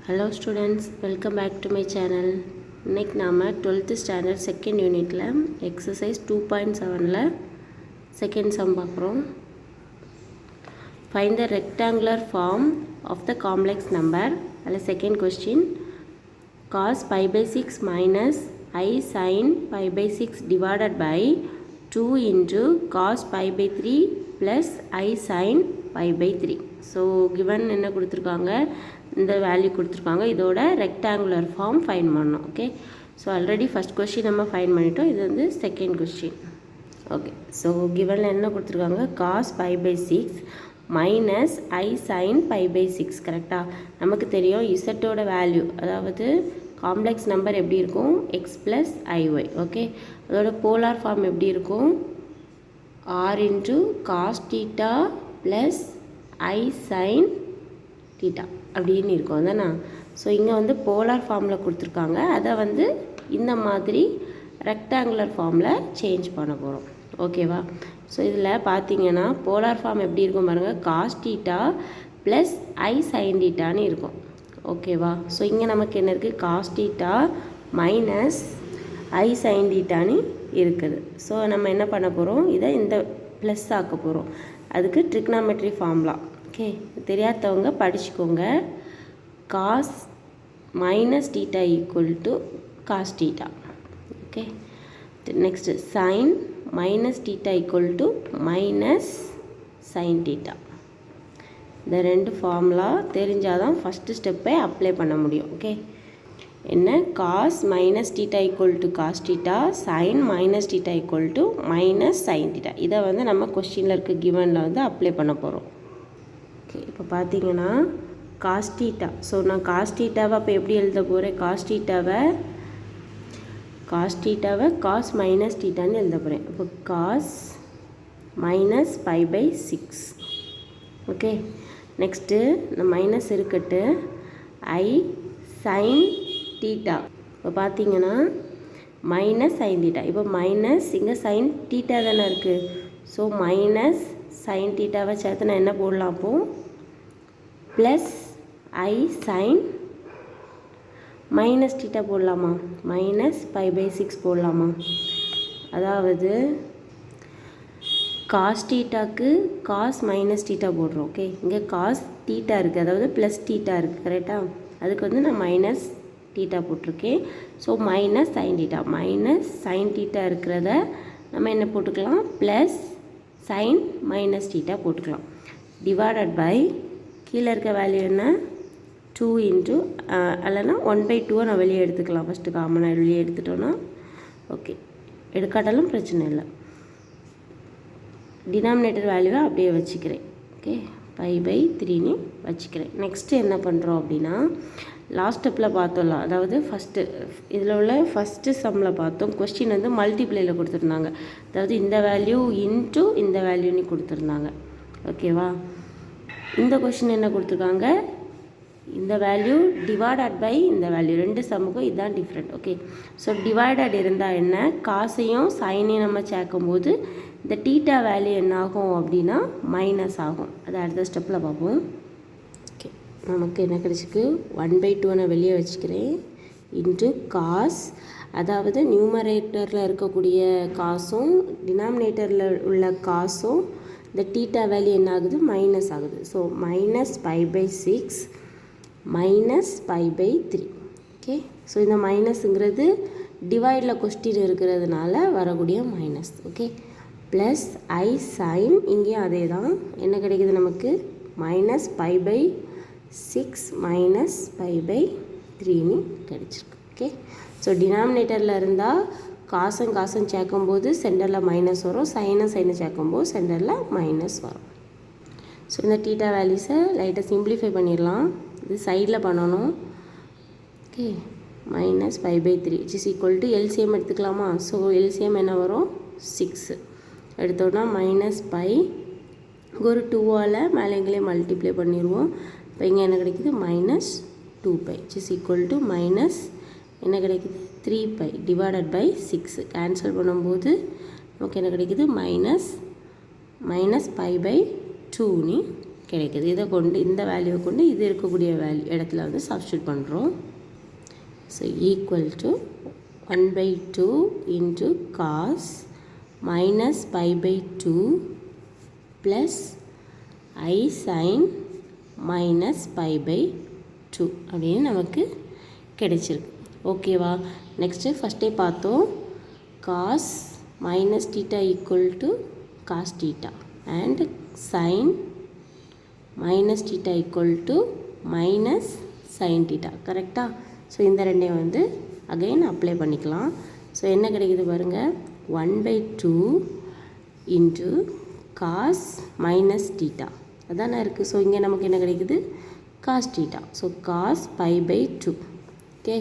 Hello students, welcome back to my channel. இன்னைக்கு நாம 12th standard second unitல exercise 2.7ல second sum பார்க்குறோம். Find the rectangular form of the complex number. அதில் second question, cos pi by 6 minus I sin pi by 6 divided by 2 into cos pi by 3 plus I sin pi by 3. So given என்ன கொடுத்துருக்காங்க, இந்த value கொடுத்துருக்காங்க, இதோட rectangular form find பண்ணோம். Okay, so already first question நம்ம find பண்ணிட்டோம். இது வந்து செகண்ட் கொஸ்டின். ஓகே, ஸோ கிவனில் என்ன கொடுத்துருக்காங்க, cos pi by 6 minus i sine pi by 6. கரெக்டாக நமக்கு தெரியும் இசட்டோட வேல்யூ, அதாவது காம்ப்ளெக்ஸ் நம்பர் எப்படி இருக்கும், எக்ஸ் ப்ளஸ் ஐஒய். ஓகே, அதோட போலார் ஃபார்ம் எப்படி இருக்கும், r into cos theta plus i sine theta அப்படின்னு இருக்கும் அதானே. ஸோ இங்கே வந்து போலார் ஃபார்மில் கொடுத்துருக்காங்க, அதை வந்து இந்த மாதிரி ரெக்டாங்குலர் ஃபார்மில் சேஞ்ச் பண்ண போகிறோம். ஓகேவா, ஸோ இதில் பார்த்தீங்கன்னா போலார் ஃபார்ம் எப்படி இருக்கும் பாருங்கள், cos theta plus i sign டீட்டான்னு இருக்கும். ஓகேவா, ஸோ இங்கே நமக்கு என்ன இருக்குது, cos theta minus i sign டீட்டான்னு இருக்குது. ஸோ நம்ம என்ன பண்ண போகிறோம், இதை இந்த ப்ளஸ் ஆக்க போகிறோம். அதுக்கு ட்ரிக்னாமெட்ரி ஃபார்முலா. ஓகே, தெரியாதவங்க படிச்சுக்கோங்க. Cos minus theta equal to cos theta. Okay, next sine minus theta equal to minus sine theta. இந்த ரெண்டு ஃபார்முலா தெரிஞ்சால் தான் ஃபஸ்ட்டு ஸ்டெப்பை அப்ளை பண்ண முடியும். ஓகே, என்ன, cos minus theta equal to cos theta, sine minus theta equal to minus sine theta. இதை வந்து நம்ம கொஸ்டினில் இருக்க கிவனில் வந்து அப்ளை பண்ண போகிறோம். ஓகே, இப்போ பார்த்தீங்கன்னா காஸ் டீட்டா, ஸோ நான் காஸ் டீட்டாவை அப்போ எப்படி எழுத போகிறேன், காஸ் டீட்டாவை காஸ் மைனஸ் டீட்டான்னு எழுத போகிறேன். இப்போ cos minus pi by 6. Okay, next இந்த மைனஸ் இருக்கட்டு, ஐ சைன் டீட்டா. இப்போ பார்த்தீங்கன்னா மைனஸ் சைன் டீட்டா, இப்போ மைனஸ் இங்கே சைன் டீட்டா தானே இருக்குது. ஸோ மைனஸ் சைன் டீட்டாவை சேர்த்து நான் என்ன போடலாம், அப்போது plus i sine minus theta போடலாமா, மைனஸ் பை பை 6 போடலாமா. அதாவது காஸ் டீட்டாக்கு காஸ் மைனஸ் டீட்டா போடுறோம். ஓகே, இங்கே காஸ் டீட்டா இருக்குது, அதாவது ப்ளஸ் டீட்டா இருக்குது. கரெக்டாக, அதுக்கு வந்து நான் மைனஸ் டீட்டா போட்டிருக்கேன். So minus sine theta, minus sine theta இருக்கிறத நம்ம என்ன போட்டுக்கலாம், ப்ளஸ் சைன் மைனஸ் டீட்டா போட்டுக்கலாம். டிவைடட் பை கீழே இருக்க வேல்யூ என்ன, 2 இன்ட்டு அல்லனா 1/2 நான் வெளியே எடுத்துக்கலாம். ஃபஸ்ட்டு காமனாக வெளியே எடுத்துட்டோன்னா ஓகே, எடுக்காட்டாலும் பிரச்சனை இல்லை. டினாமினேட்டர் வேல்யூவை அப்படியே வச்சுக்கிறேன். ஓகே, பை பை 3ன்னு வச்சுக்கிறேன். நெக்ஸ்ட்டு என்ன பண்ணுறோம் அப்படின்னா, லாஸ்ட் ஸ்டெப்பில் பார்த்தோம்ல, அதாவது ஃபஸ்ட்டு இதில் உள்ள ஃபஸ்ட்டு சம்மில் பார்த்தோம், கொஸ்டின் வந்து மல்டிப்ளையில் கொடுத்துருந்தாங்க, அதாவது இந்த வேல்யூ இன்ட்டு இந்த வேல்யூன்னு கொடுத்துருந்தாங்க. ஓகேவா, இந்த கொஸ்டின் என்ன கொடுத்துருக்காங்க, இந்த வேல்யூ டிவைடட் பை இந்த வேல்யூ, ரெண்டு சம்முக்கும் இதுதான் டிஃப்ரெண்ட். ஓகே, ஸோ டிவைடட் இருந்தால் என்ன, காசையும் சைனையும் நம்ம சேர்க்கும்போது இந்த டீட்டா வேல்யூ என்ன ஆகும் அப்படின்னா மைனஸ் ஆகும். அது அடுத்த ஸ்டெப்பில் பார்ப்போம். ஓகே, நமக்கு என்ன கிடச்சிருக்கு, 1/2 நான் வெளியே வச்சுக்கிறேன் இன்ட்டு காஸ், அதாவது நியூமரேட்டரில் இருக்கக்கூடிய காசும் டினாமினேட்டரில் உள்ள காசும் இந்த டீட்டா வேல்யூ என்ன ஆகுது, மைனஸ் ஆகுது. So minus pi by 6 minus pi by 3. Okay, so இந்த மைனஸுங்கிறது டிவைடில் கொஸ்டின் இருக்கிறதுனால வரக்கூடிய மைனஸ். ஓகே, ப்ளஸ் ஐ சைன், இங்கேயும் அதே தான், என்ன கிடைக்குது நமக்கு, minus pi by 6 minus pi pi 3ன்னு கிடைச்சிருக்கு. ஓகே, ஸோ டினாமினேட்டரில் இருந்தால் காசும் சேர்க்கும்போது சென்டரில் மைனஸ் வரும், சைனை சேர்க்கும்போது சென்டரில் மைனஸ் வரும். ஸோ இந்த டீட்டா வேல்யூஸை லைட்டாக சிம்பிளிஃபை பண்ணிடலாம், இது சைடில் பண்ணணும். Okay, minus pi by 3 is equal to LCM எடுத்துக்கலாமா. ஸோ எல்சிஎம் என்ன வரும், 6 எடுத்தோன்னா மைனஸ் பை ஒரு 2ஆல் மேலே எங்களே மல்டிப்ளை பண்ணிடுவோம். இப்போ இங்கே என்ன கிடைக்குது, minus 2π is equal to minus என்ன கிடைக்குது, 3π டிவைடட் பை 6. கேன்சல் பண்ணும்போது நமக்கு என்ன கிடைக்குது, மைனஸ் பை பை 2ன்னு கிடைக்குது. இதை கொண்டு இந்த வேல்யூவை கொண்டு இது இருக்கக்கூடிய இடத்துல வந்து சப்ஸ்டியூட் பண்ணுறோம். So equal to 1/2 into cos minus π/2 plus I sin minus π/2 அப்படின்னு நமக்கு கிடைச்சிருக்கு. ஓகேவா? நெக்ஸ்ட்டு ஃபஸ்ட்டே பார்த்தோம், cos minus theta equal to cos theta and sine minus theta equal to minus sine theta. கரெக்டாக? ஸோ இந்த ரெண்டையும் வந்து அகைன் அப்ளை பண்ணிக்கலாம். ஸோ என்ன கிடைக்குது பாருங்கள், 1/2 இன்ட்டு காஸ் மைனஸ் தீட்டா அதானே இருக்குது. ஸோ இங்கே நமக்கு என்ன கிடைக்குது, cos theta. So cos π/2. Okay,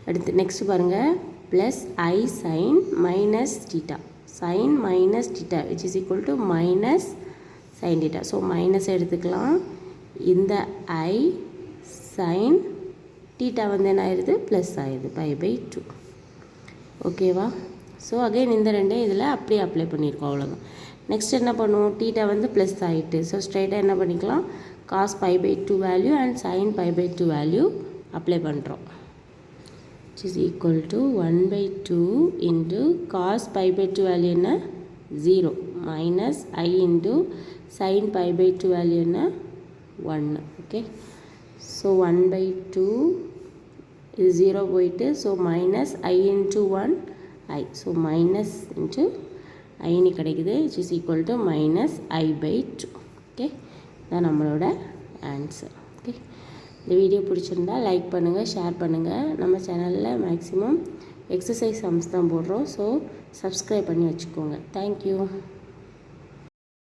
அடுத்து நெக்ஸ்ட் பாருங்கள், plus i sine minus theta, sine minus theta which is equal to minus sine theta. So minus எடுத்துக்கலாம். இந்த ஐ சைன் தீட்டா வந்து என்ன ஆயிடுது, ப்ளஸ் ஆயிடுது π/2. ஓகேவா? ஸோ அகைன் இந்த ரெண்டையும் இதில் அப்படியே அப்ளை பண்ணியிருக்கோம், அவ்வளோதான். நெக்ஸ்ட் என்ன பண்ணுவோம், தீட்டா வந்து ப்ளஸ் ஆகிட்டு, ஸோ ஸ்ட்ரைட்டாக என்ன பண்ணிக்கலாம், cos π/2 value and sine π/2 value apply பண்ணுறோம். which is equal to 1/2 into cos π/2 value என்ன 0 minus i into sine π/2 value என்ன 1. ஓகே, ஸோ 1/2 இது 0 போயிட்டு, so minus i into 1 i, so minus into ஐன்னு கிடைக்குது, which is equal to minus I/2. Okay, இதான் நம்மளோட answer. Okay, இந்த video பிடிச்சிருந்தா லைக் பண்ணுங்கள், ஷேர் பண்ணுங்கள். நம்ம சேனலில் மேக்ஸிமம் எக்ஸசைஸ் சம்ஸ் தான் போடுறோம். ஸோ சப்ஸ்கிரைப் பண்ணி வச்சுக்கோங்க. தேங்க்யூ.